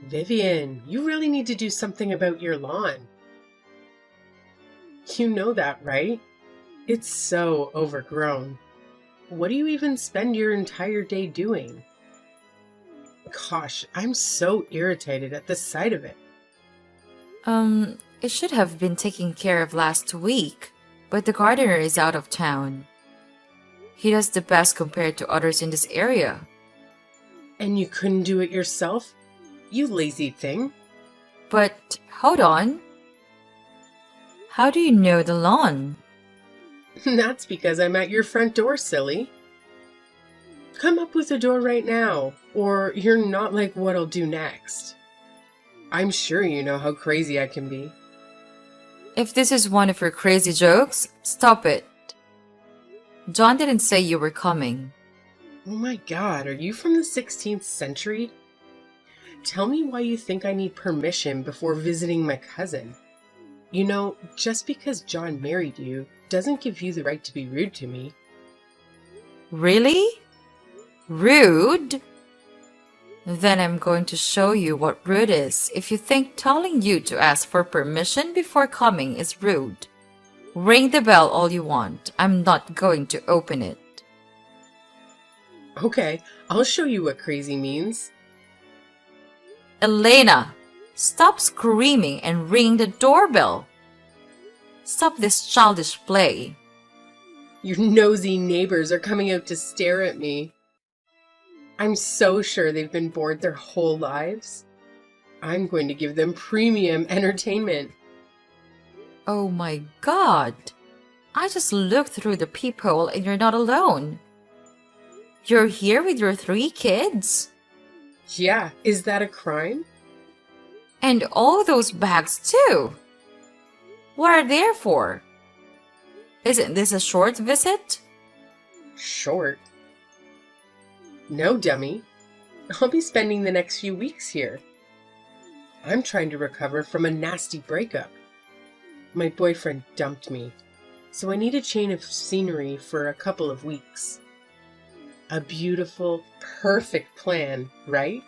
Vivian, you really need to do something about your lawn. You know that, right? It's so overgrown. What do you even spend your entire day doing? Gosh, I'm so irritated at the sight of it. It should have been taken care of last week, but the gardener is out of town. He does the best compared to others in this area. And you couldn't do it yourself? You lazy thing. But hold on. How do you know the lawn? That's because I'm at your front door, silly. Come up with a door right now, or you're not like what I'll do next. I'm sure you know how crazy I can be. If this is one of your crazy jokes, stop it. John didn't say you were coming. Oh my god, are you from the 16th century? Tell me why you think I need permission before visiting my cousin. You know, just because John married you doesn't give you the right to be rude to me. Really? Rude? Then I'm going to show you what rude is if you think telling you to ask for permission before coming is rude. Ring the bell all you want. I'm not going to open it. Okay, I'll show you what crazy means. Elena, stop screaming and ringing the doorbell. Stop this childish play. Your nosy neighbors are coming out to stare at me. I'm so sure they've been bored their whole lives. I'm going to give them premium entertainment. Oh my god. I just looked through the peephole and you're not alone. You're here with your 3 kids? Yeah, is that a crime? And all those bags too. What are they for? Isn't this a short visit? Short? No, dummy. I'll be spending the next few weeks here. I'm trying to recover from a nasty breakup. My boyfriend dumped me, so I need a change of scenery for a couple of weeks. A beautiful, perfect plan, right?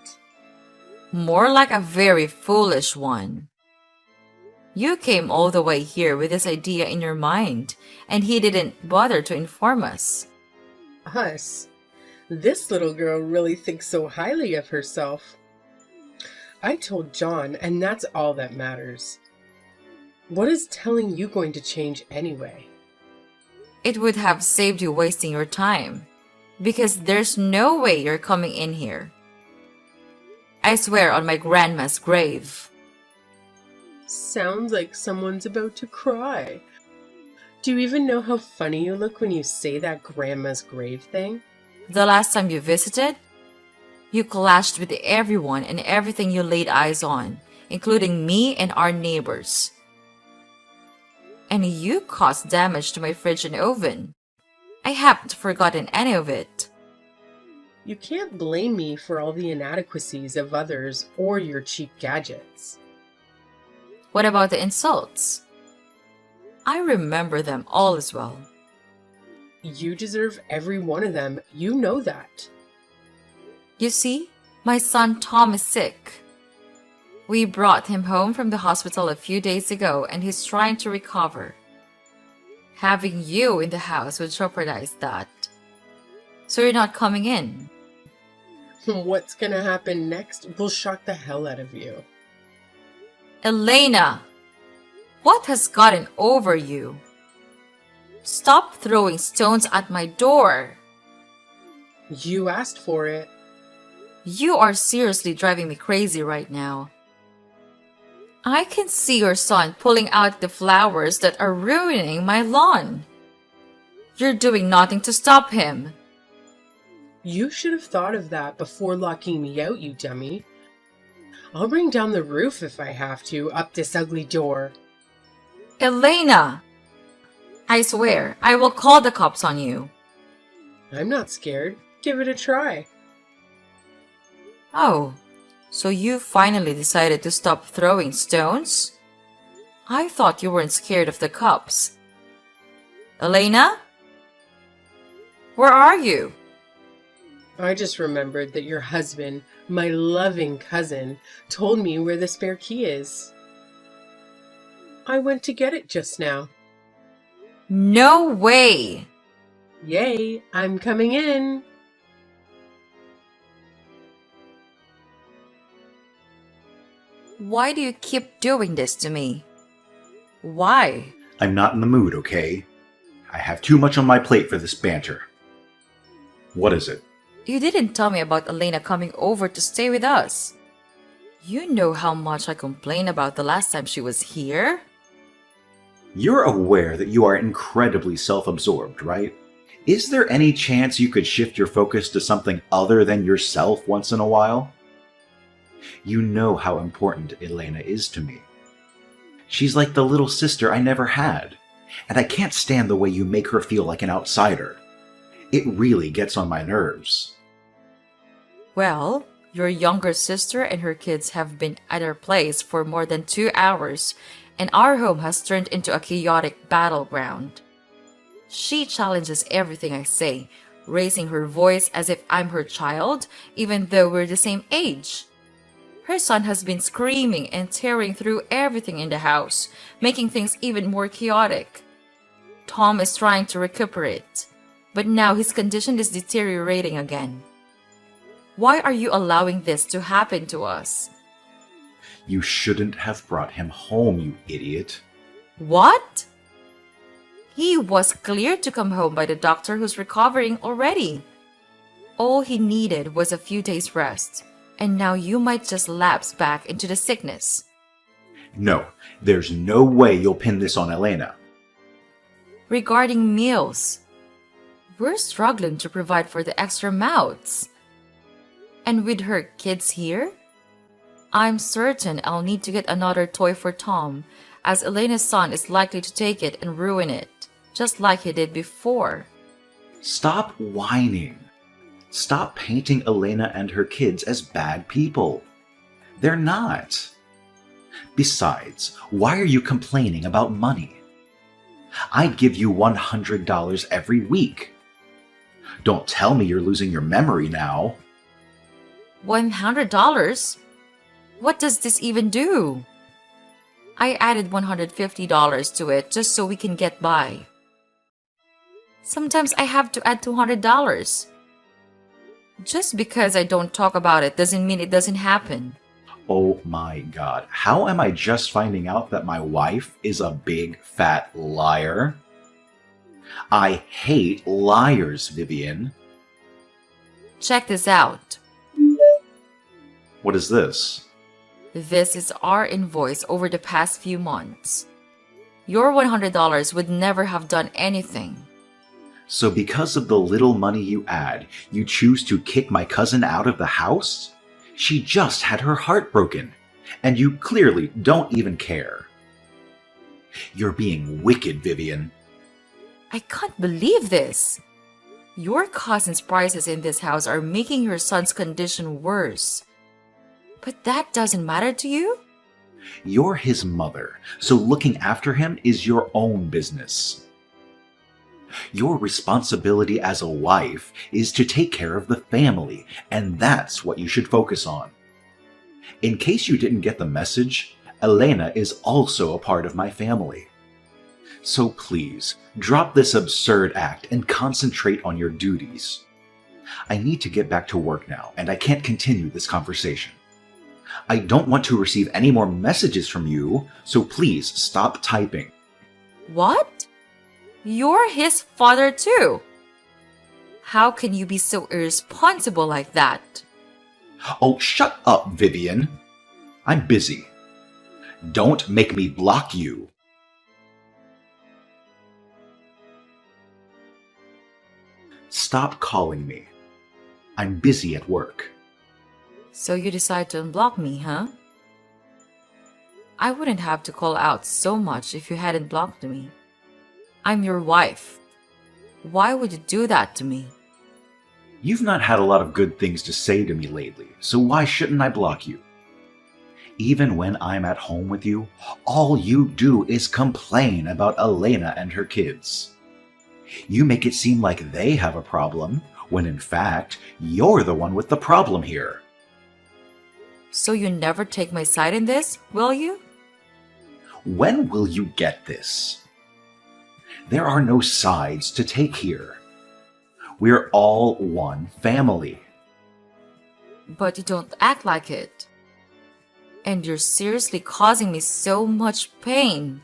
More like a very foolish one. You came all the way here with this idea in your mind, and he didn't bother to inform us. Us? This little girl really thinks so highly of herself. I told John, and that's all that matters. What is telling you going to change anyway? It would have saved you wasting your time, because there's no way you're coming in here. I swear on my grandma's grave. Sounds like someone's about to cry. Do you even know how funny you look when you say that grandma's grave thing? The last time you visited, you clashed with everyone and everything you laid eyes on, including me and our neighbors. And you caused damage to my fridge and oven. I haven't forgotten any of it. You can't blame me for all the inadequacies of others or your cheap gadgets. What about the insults? I remember them all as well. You deserve every one of them. You know that. You see, my son Tom is sick. We brought him home from the hospital a few days ago and he's trying to recover. Having you in the house would jeopardize that. So you're not coming in. What's gonna happen next will shock the hell out of you. Elena! What has gotten over you? Stop throwing stones at my door. You asked for it. You are seriously driving me crazy right now. I can see your son pulling out the flowers that are ruining my lawn. You're doing nothing to stop him. You should have thought of that before locking me out, you dummy. I'll bring down the roof if I have to, up this ugly door. Elena! I swear, I will call the cops on you. I'm not scared. Give it a try. Oh, so you finally decided to stop throwing stones? I thought you weren't scared of the cops. Elena? Where are you? I just remembered that your husband, my loving cousin, told me where the spare key is. I went to get it just now. No way! Yay, I'm coming in. Why do you keep doing this to me? Why? I'm not in the mood, okay? I have too much on my plate for this banter. What is it? You didn't tell me about Elena coming over to stay with us. You know how much I complained about the last time she was here? You're aware that you are incredibly self-absorbed, right? Is there any chance you could shift your focus to something other than yourself once in a while? You know how important Elena is to me. She's like the little sister I never had, and I can't stand the way you make her feel like an outsider. It really gets on my nerves. Well, your younger sister and her kids have been at our place for more than 2 hours, and our home has turned into a chaotic battleground. She challenges everything I say, raising her voice as if I'm her child, even though we're the same age. Her son has been screaming and tearing through everything in the house, making things even more chaotic. Tom is trying to recuperate, but now his condition is deteriorating again. Why are you allowing this to happen to us? You shouldn't have brought him home, you idiot. What? He was cleared to come home by the doctor who's recovering already. All he needed was a few days' rest, and now you might just lapse back into the sickness. No, there's no way you'll pin this on Elena. Regarding meals, we're struggling to provide for the extra mouths. And with her kids here, I'm certain I'll need to get another toy for Tom, as Elena's son is likely to take it and ruin it, just like he did before. Stop whining. Stop painting Elena and her kids as bad people. They're not. Besides, why are you complaining about money? I give you $100 every week. Don't tell me you're losing your memory now. $100? What does this even do? I added $150 to it just so we can get by. Sometimes I have to add $200. Just because I don't talk about it doesn't mean it doesn't happen. Oh my God, how am I just finding out that my wife is a big fat liar? I hate liars, Vivian. Check this out. What is this? This is our invoice over the past few months. Your $100 would never have done anything. So because of the little money you add, you choose to kick my cousin out of the house? She just had her heart broken, and you clearly don't even care. You're being wicked, Vivian. I can't believe this. Your cousin's prices in this house are making your son's condition worse. But that doesn't matter to you? You're his mother, so looking after him is your own business. Your responsibility as a wife is to take care of the family, and that's what you should focus on. In case you didn't get the message, Elena is also a part of my family. So please, drop this absurd act and concentrate on your duties. I need to get back to work now, and I can't continue this conversation. I don't want to receive any more messages from you, so please stop typing. What? You're his father too. How can you be so irresponsible like that? Oh, shut up, Vivian. I'm busy. Don't make me block you. Stop calling me. I'm busy at work. So you decide to unblock me, huh? I wouldn't have to call out so much if you hadn't blocked me. I'm your wife. Why would you do that to me? You've not had a lot of good things to say to me lately, so why shouldn't I block you? Even when I'm at home with you, all you do is complain about Elena and her kids. You make it seem like they have a problem, when in fact, you're the one with the problem here. So you never take my side in this, will you? When will you get this? There are no sides to take here. We're all one family. But you don't act like it. And you're seriously causing me so much pain.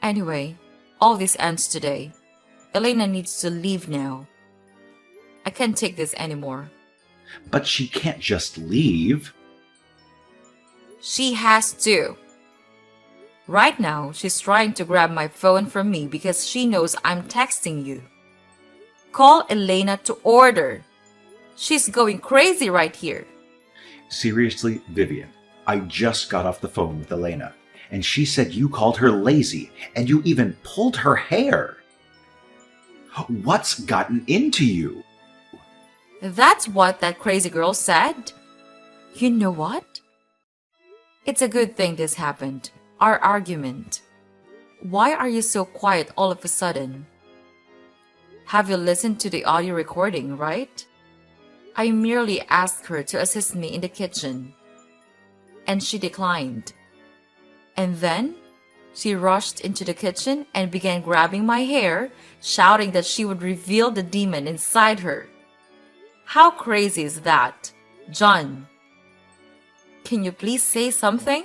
Anyway, all this ends today. Elena needs to leave now. I can't take this anymore. But she can't just leave. She has to. Right now, she's trying to grab my phone from me because she knows I'm texting you. Call Elena to order. She's going crazy right here. Seriously, Vivian, I just got off the phone with Elena, and she said you called her lazy, and you even pulled her hair. What's gotten into you? That's what that crazy girl said. You know what? It's a good thing this happened. Our argument. Why are you so quiet all of a sudden? Have you listened to the audio recording, right? I merely asked her to assist me in the kitchen. And she declined. And then she rushed into the kitchen and began grabbing my hair, shouting that she would reveal the demon inside her. How crazy is that, John? Can you please say something?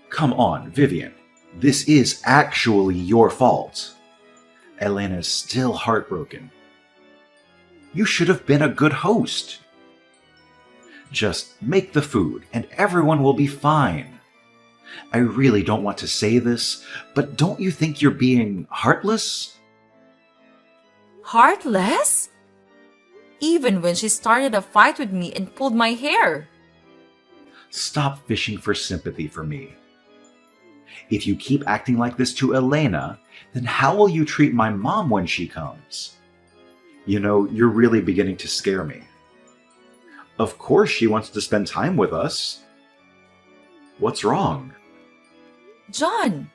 Come on, Vivian. This is actually your fault. Elena's still heartbroken. You should have been a good host. Just make the food and everyone will be fine. I really don't want to say this, but don't you think you're being heartless? Heartless? Even when she started a fight with me and pulled my hair. Stop fishing for sympathy for me. If you keep acting like this to Elena, then how will you treat my mom when she comes? You know, you're really beginning to scare me. Of course she wants to spend time with us. What's wrong? John,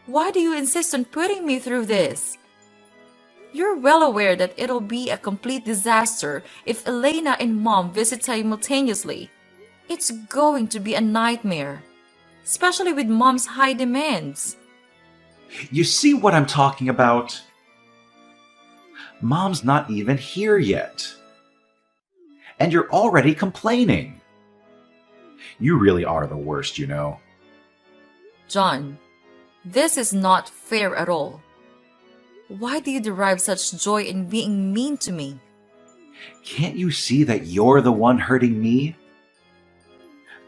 why do you insist on putting me through this? You're well aware that it'll be a complete disaster if Elena and Mom visit simultaneously. It's going to be a nightmare, especially with Mom's high demands. You see what I'm talking about? Mom's not even here yet. And you're already complaining. You really are the worst, you know. John, this is not fair at all. Why do you derive such joy in being mean to me? Can't you see that you're the one hurting me?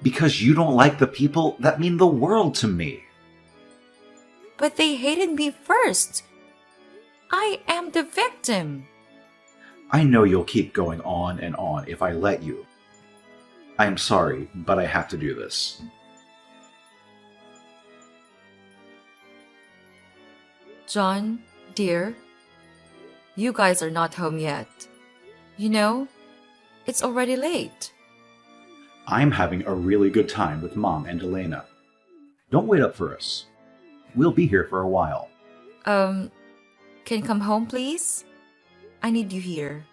Because you don't like the people that mean the world to me. But they hated me first. I am the victim. I know you'll keep going on and on if I let you. I am sorry, but I have to do this. John, dear, you guys are not home yet. You know, it's already late. I'm having a really good time with Mom and Elena. Don't wait up for us. We'll be here for a while. Can you come home, please? I need you here.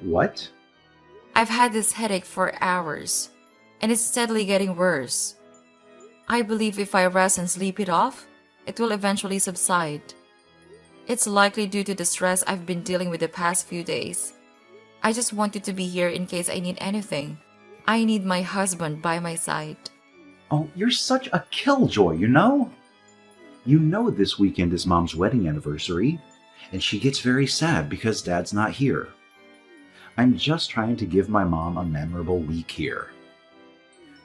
What? I've had this headache for hours, and it's steadily getting worse. I believe if I rest and sleep it off, it will eventually subside. It's likely due to the stress I've been dealing with the past few days. I just want you to be here in case I need anything. I need my husband by my side. Oh, you're such a killjoy, you know? You know this weekend is Mom's wedding anniversary, and she gets very sad because Dad's not here. I'm just trying to give my mom a memorable week here.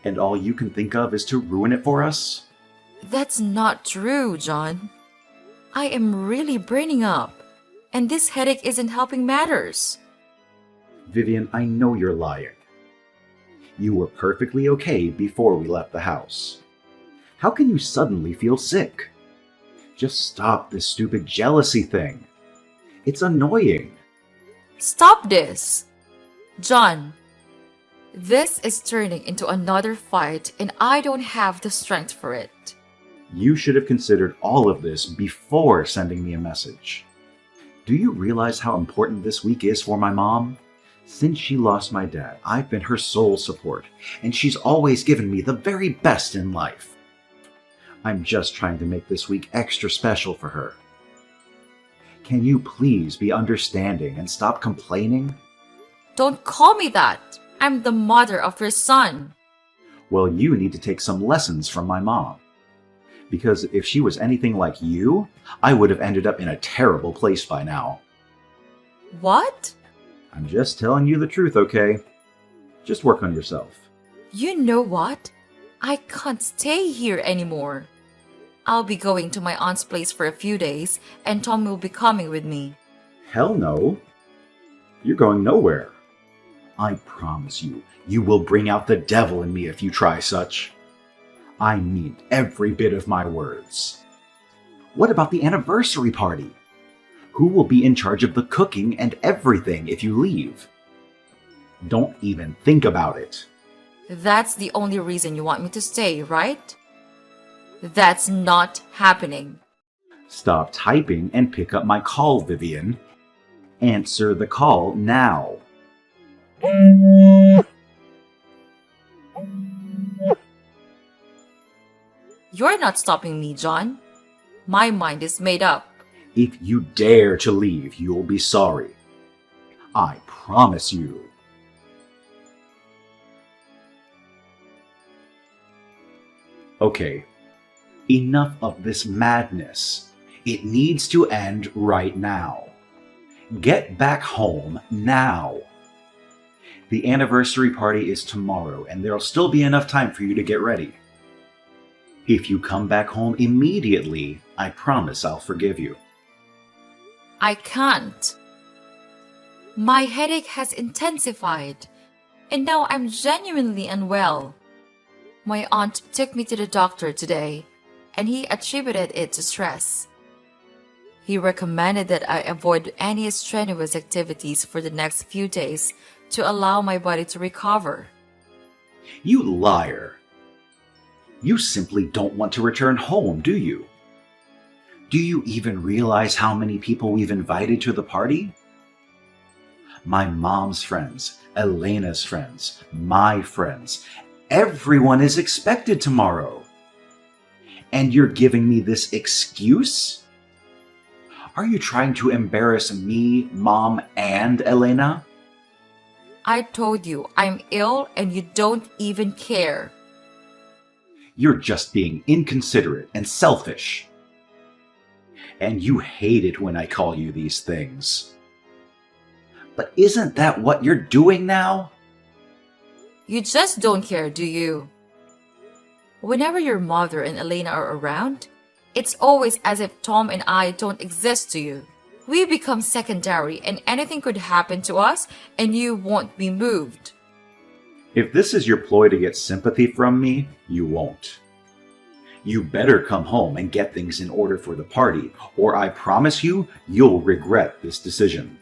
And all you can think of is to ruin it for us? That's not true, John. I am really burning up, and this headache isn't helping matters. Vivian, I know you're lying. You were perfectly okay before we left the house. How can you suddenly feel sick? Just stop this stupid jealousy thing. It's annoying. Stop this! John, this is turning into another fight, and I don't have the strength for it. You should have considered all of this before sending me a message. Do you realize how important this week is for my mom? Since she lost my dad, I've been her sole support, and she's always given me the very best in life. I'm just trying to make this week extra special for her. Can you please be understanding and stop complaining? Don't call me that. I'm the mother of your son. Well, you need to take some lessons from my mom. Because if she was anything like you, I would have ended up in a terrible place by now. What? I'm just telling you the truth, okay? Just work on yourself. You know what? I can't stay here anymore. I'll be going to my aunt's place for a few days, and Tom will be coming with me. Hell no. You're going nowhere. I promise you, you will bring out the devil in me if you try such. I mean every bit of my words. What about the anniversary party? Who will be in charge of the cooking and everything if you leave? Don't even think about it. That's the only reason you want me to stay, right? That's not happening. Stop typing and pick up my call, Vivian. Answer the call now. You're not stopping me, John. My mind is made up. If you dare to leave, you'll be sorry. I promise you. Okay, enough of this madness. It needs to end right now. Get back home now. The anniversary party is tomorrow, and there'll still be enough time for you to get ready. If you come back home immediately, I promise I'll forgive you. I can't. My headache has intensified, and now I'm genuinely unwell. My aunt took me to the doctor today, and he attributed it to stress. He recommended that I avoid any strenuous activities for the next few days to allow my body to recover. You liar! You simply don't want to return home, do you? Do you even realize how many people we've invited to the party? My mom's friends, Elena's friends, my friends. Everyone is expected tomorrow. And you're giving me this excuse? Are you trying to embarrass me, Mom, and Elena? I told you I'm ill and you don't even care. You're just being inconsiderate and selfish. And you hate it when I call you these things. But isn't that what you're doing now? You just don't care, do you? Whenever your mother and Elena are around, it's always as if Tom and I don't exist to you. We become secondary and anything could happen to us and you won't be moved. If this is your ploy to get sympathy from me, you won't. You better come home and get things in order for the party, or I promise you, you'll regret this decision.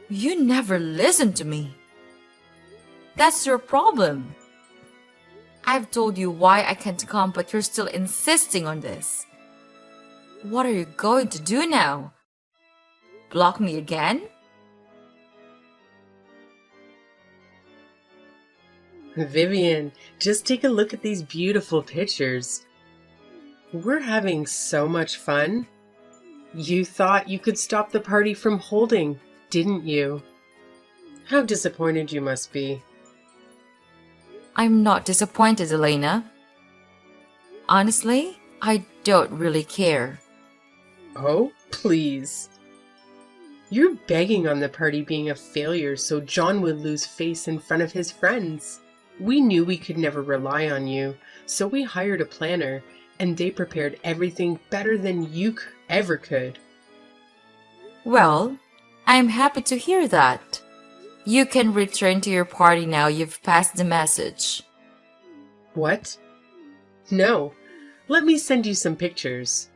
You never listen to me. That's your problem. I've told you why I can't come, but you're still insisting on this. What are you going to do now? Block me again? Vivian, just take a look at these beautiful pictures. We're having so much fun. You thought you could stop the party from holding, didn't you? How disappointed you must be. I'm not disappointed, Elena. Honestly, I don't really care. Oh, please. You're begging on the party being a failure so John would lose face in front of his friends. We knew we could never rely on you, so we hired a planner, and they prepared everything better than you ever could. Well, I'm happy to hear that. You can return to your party now you've passed the message. What? No. Let me send you some pictures.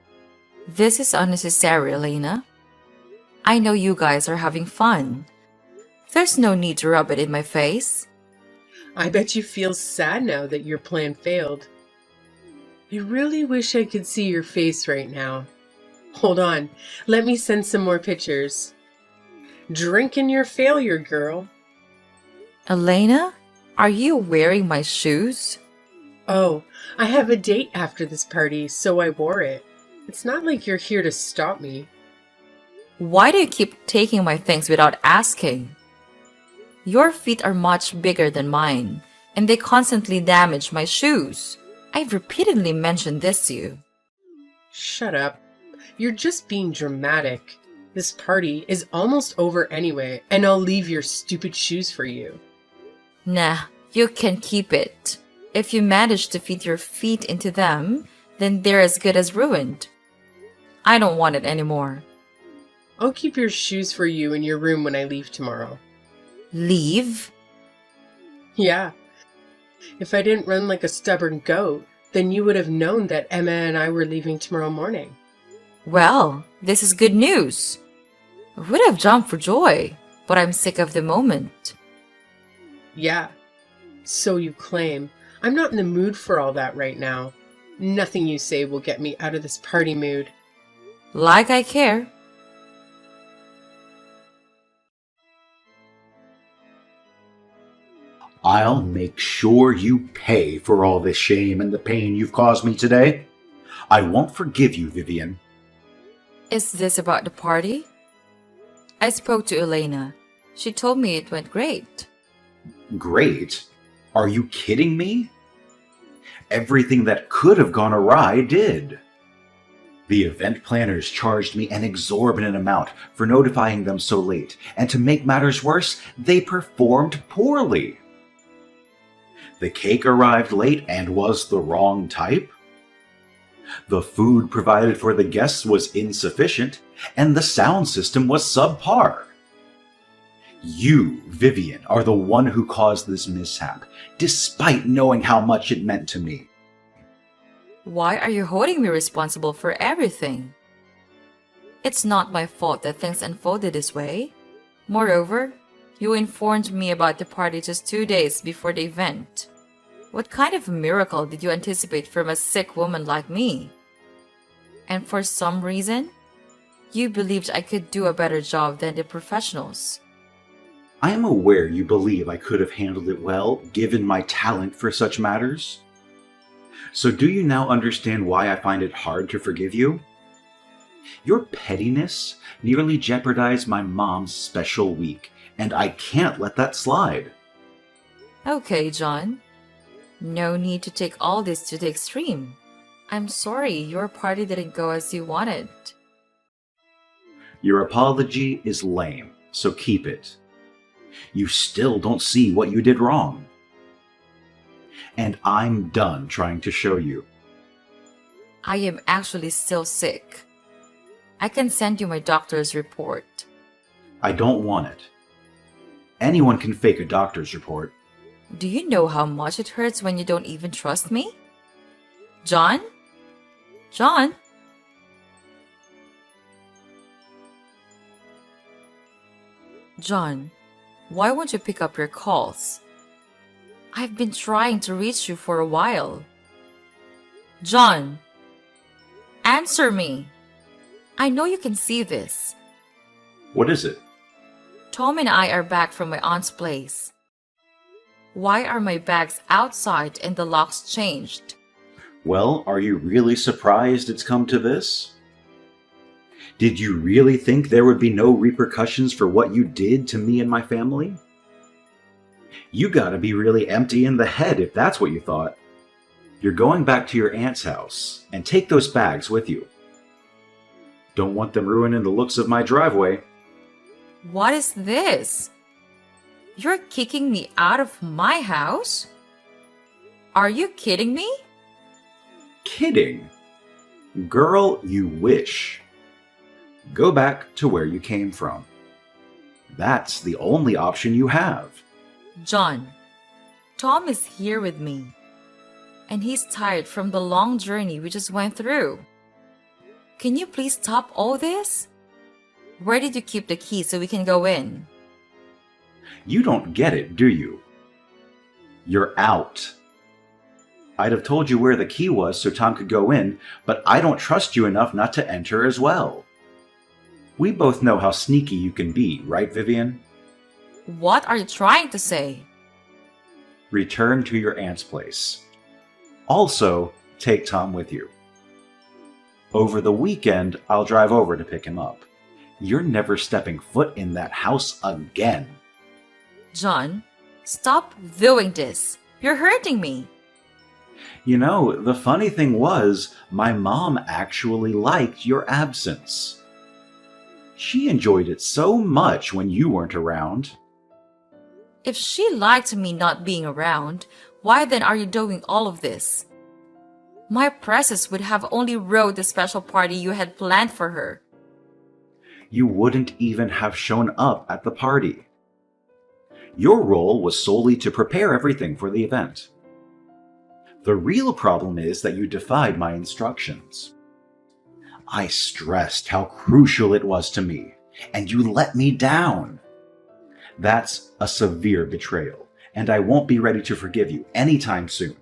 This is unnecessary, Elena. I know you guys are having fun. There's no need to rub it in my face. I bet you feel sad now that your plan failed. I really wish I could see your face right now. Hold on, let me send some more pictures. Drink in your failure, girl. Elena, are you wearing my shoes? Oh, I have a date after this party, so I wore it. It's not like you're here to stop me. Why do you keep taking my things without asking? Your feet are much bigger than mine, and they constantly damage my shoes. I've repeatedly mentioned this to you. Shut up. You're just being dramatic. This party is almost over anyway, and I'll leave your stupid shoes for you. Nah, you can keep it. If you manage to fit your feet into them, then they're as good as ruined. I don't want it anymore. I'll keep your shoes for you in your room when I leave tomorrow. Leave? Yeah. If I didn't run like a stubborn goat, then you would have known that Emma and I were leaving tomorrow morning. Well, this is good news. I would have jumped for joy, but I'm sick of the moment. Yeah. So you claim. I'm not in the mood for all that right now. Nothing you say will get me out of this party mood. Like I care. I'll make sure you pay for all this shame and the pain you've caused me today. I won't forgive you, Vivian. Is this about the party? I spoke to Elena. She told me it went great. Great? Are you kidding me? Everything that could have gone awry did. The event planners charged me an exorbitant amount for notifying them so late, and to make matters worse, they performed poorly. The cake arrived late and was the wrong type. The food provided for the guests was insufficient, and the sound system was subpar. You, Vivian, are the one who caused this mishap, despite knowing how much it meant to me. Why are you holding me responsible for everything? It's not my fault that things unfolded this way. Moreover, you informed me about the party just 2 days before the event. What kind of a miracle did you anticipate from a sick woman like me? And for some reason, you believed I could do a better job than the professionals. I am aware you believe I could have handled it well, given my talent for such matters. So do you now understand why I find it hard to forgive you? Your pettiness nearly jeopardized my mom's special week, and I can't let that slide. Okay, John. No need to take all this to the extreme. I'm sorry your party didn't go as you wanted. Your apology is lame, so keep it. You still don't see what you did wrong. And I'm done trying to show you. I am actually still sick. I can send you my doctor's report. I don't want it. Anyone can fake a doctor's report. Do you know how much it hurts when you don't even trust me? John? John? John, why won't you pick up your calls? I've been trying to reach you for a while. John, answer me. I know you can see this. What is it? Tom and I are back from my aunt's place. Why are my bags outside and the locks changed? Well, are you really surprised it's come to this? Did you really think there would be no repercussions for what you did to me and my family? You gotta be really empty in the head if that's what you thought. You're going back to your aunt's house, and take those bags with you. Don't want them ruining the looks of my driveway. What is this? You're kicking me out of my house? Are you kidding me? Kidding? Girl, you wish. Go back to where you came from. That's the only option you have. John, Tom is here with me. And he's tired from the long journey we just went through. Can you please stop all this? Where did you keep the key so we can go in? You don't get it, do you? You're out. I'd have told you where the key was so Tom could go in, but I don't trust you enough not to enter as well. We both know how sneaky you can be, right, Vivian? What are you trying to say? Return to your aunt's place. Also, take Tom with you. Over the weekend, I'll drive over to pick him up. You're never stepping foot in that house again. John, stop doing this. You're hurting me. You know, the funny thing was, my mom actually liked your absence. She enjoyed it so much when you weren't around. If she liked me not being around, why then are you doing all of this? My presence would have only ruined the special party you had planned for her. You wouldn't even have shown up at the party. Your role was solely to prepare everything for the event. The real problem is that you defied my instructions. I stressed how crucial it was to me, and you let me down. That's a severe betrayal, and I won't be ready to forgive you anytime soon.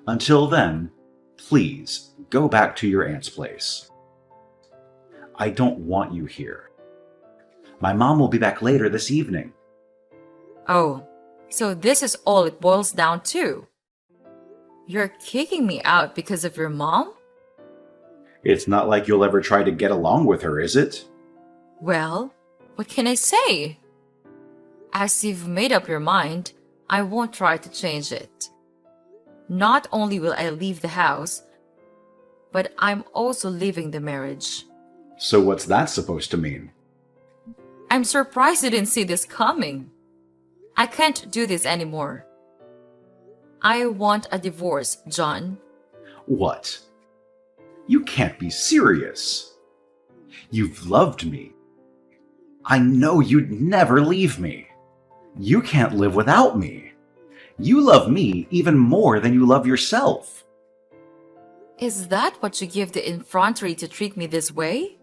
Until then, please go back to your aunt's place. I don't want you here. My mom will be back later this evening. Oh, so this is all it boils down to. You're kicking me out because of your mom? It's not like you'll ever try to get along with her, is it? Well, what can I say? As you've made up your mind, I won't try to change it. Not only will I leave the house, but I'm also leaving the marriage. So what's that supposed to mean? I'm surprised you didn't see this coming. I can't do this anymore. I want a divorce, John. What? You can't be serious. You've loved me. I know you'd never leave me. You can't live without me. You love me even more than you love yourself. Is that what you give the effrontery to treat me this way?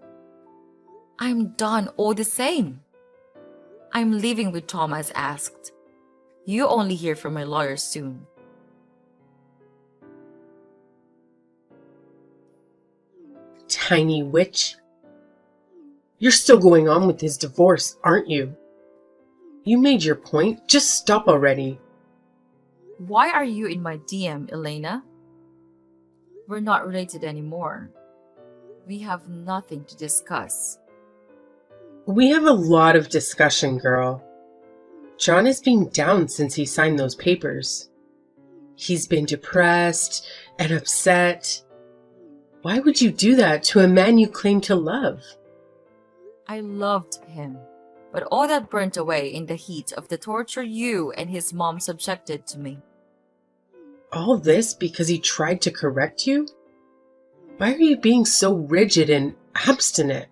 I'm done all the same. I'm leaving with Tom as asked. You only hear from my lawyer soon. Tiny witch. You're still going on with his divorce, aren't you? You made your point. Just stop already. Why are you in my DM, Elena? We're not related anymore. We have nothing to discuss. We have a lot of discussion, girl. John has been down since he signed those papers. He's been depressed and upset. Why would you do that to a man you claim to love? I loved him, but all that burnt away in the heat of the torture you and his mom subjected to me. All this because he tried to correct you? Why are you being so rigid and obstinate?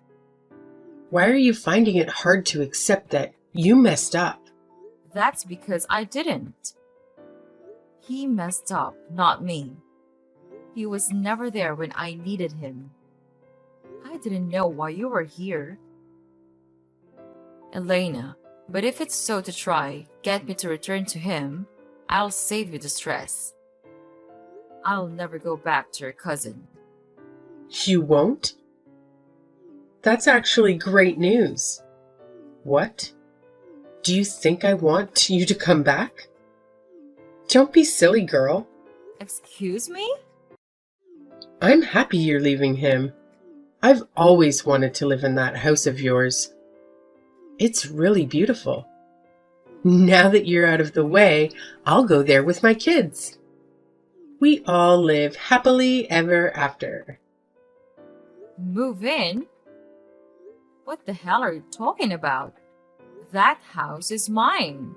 Why are you finding it hard to accept that you messed up? That's because I didn't. He messed up, not me. He was never there when I needed him. I didn't know why you were here. Elena, but if it's so to try, get me to return to him, I'll save you the stress. I'll never go back to your cousin. You won't? That's actually great news. What? Do you think I want you to come back? Don't be silly, girl. Excuse me? I'm happy you're leaving him. I've always wanted to live in that house of yours. It's really beautiful. Now that you're out of the way, I'll go there with my kids. We all live happily ever after. Move in? What the hell are you talking about? That house is mine.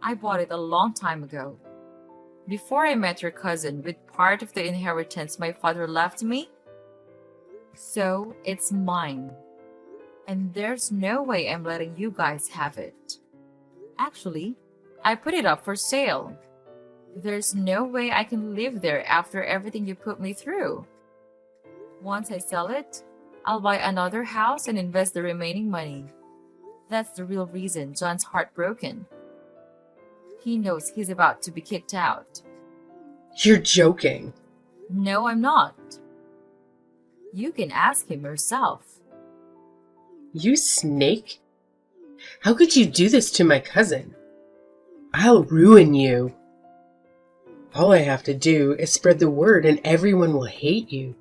I bought it a long time ago. Before I met your cousin with part of the inheritance my father left me. So it's mine. And there's no way I'm letting you guys have it. Actually, I put it up for sale. There's no way I can live there after everything you put me through. Once I sell it, I'll buy another house and invest the remaining money. That's the real reason John's heartbroken. He knows he's about to be kicked out. You're joking. No, I'm not. You can ask him yourself. You snake? How could you do this to my cousin? I'll ruin you. All I have to do is spread the word and everyone will hate you.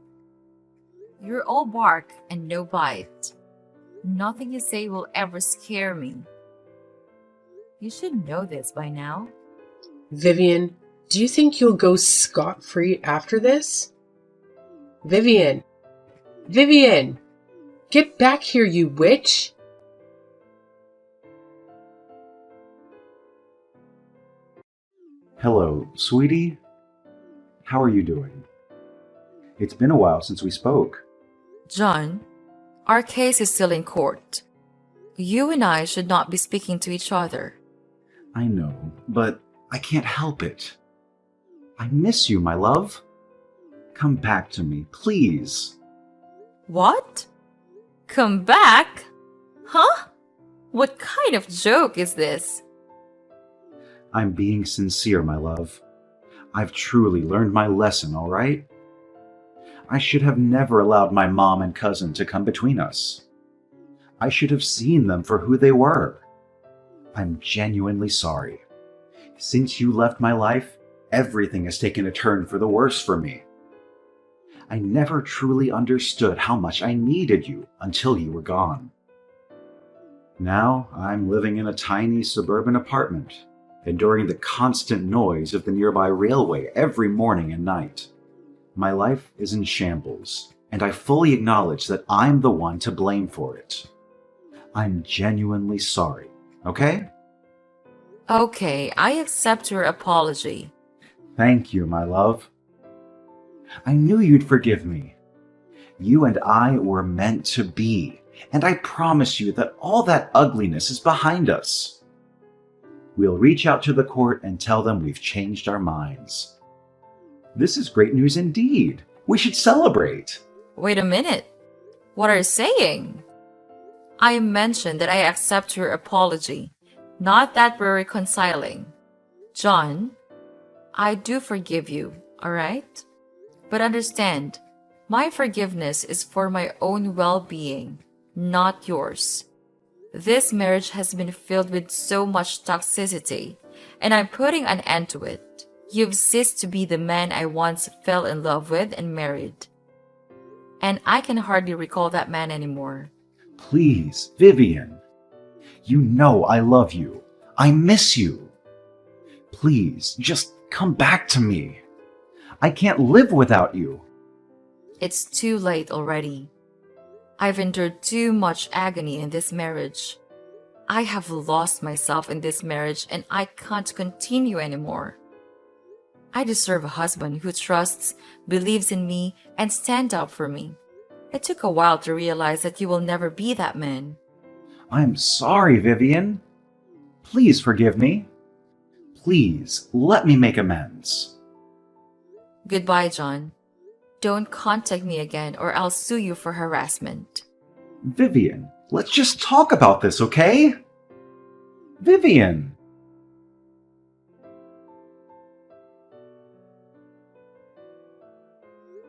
You're all bark and no bite. Nothing you say will ever scare me. You should know this by now. Vivian, do you think you'll go scot-free after this? Vivian! Vivian! Get back here, you witch! Hello, sweetie. How are you doing? It's been a while since we spoke. John, our case is still in court. You and I should not be speaking to each other. I know, but I can't help it. I miss you, my love. Come back to me, please. What? Come back? Huh? What kind of joke is this? I'm being sincere, my love. I've truly learned my lesson, all right? I should have never allowed my mom and cousin to come between us. I should have seen them for who they were. I'm genuinely sorry. Since you left my life, everything has taken a turn for the worse for me. I never truly understood how much I needed you until you were gone. Now I'm living in a tiny suburban apartment, enduring the constant noise of the nearby railway every morning and night. My life is in shambles, and I fully acknowledge that I'm the one to blame for it. I'm genuinely sorry, okay? Okay, I accept your apology. Thank you, my love. I knew you'd forgive me. You and I were meant to be, and I promise you that all that ugliness is behind us. We'll reach out to the court and tell them we've changed our minds. This is great news indeed. We should celebrate. Wait a minute. What are you saying? I mentioned that I accept your apology, not that we're reconciling. John, I do forgive you, alright? But understand, my forgiveness is for my own well-being, not yours. This marriage has been filled with so much toxicity, and I'm putting an end to it. You've ceased to be the man I once fell in love with and married. And I can hardly recall that man anymore. Please, Vivian. You know I love you. I miss you. Please, just come back to me. I can't live without you. It's too late already. I've endured too much agony in this marriage. I have lost myself in this marriage and I can't continue anymore. I deserve a husband who trusts, believes in me, and stands up for me. It took a while to realize that you will never be that man. I'm sorry, Vivian. Please forgive me. Please, let me make amends. Goodbye, John. Don't contact me again or I'll sue you for harassment. Vivian, let's just talk about this, okay? Vivian!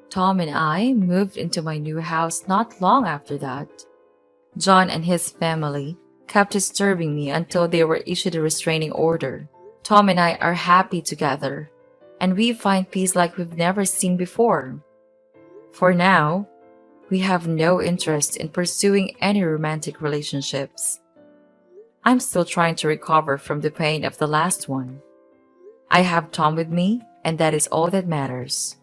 Tom and I moved into my new house not long after that. John and his family kept disturbing me until they were issued a restraining order. Tom and I are happy together, and we find peace like we've never seen before. For now, we have no interest in pursuing any romantic relationships. I'm still trying to recover from the pain of the last one. I have Tom with me, and that is all that matters.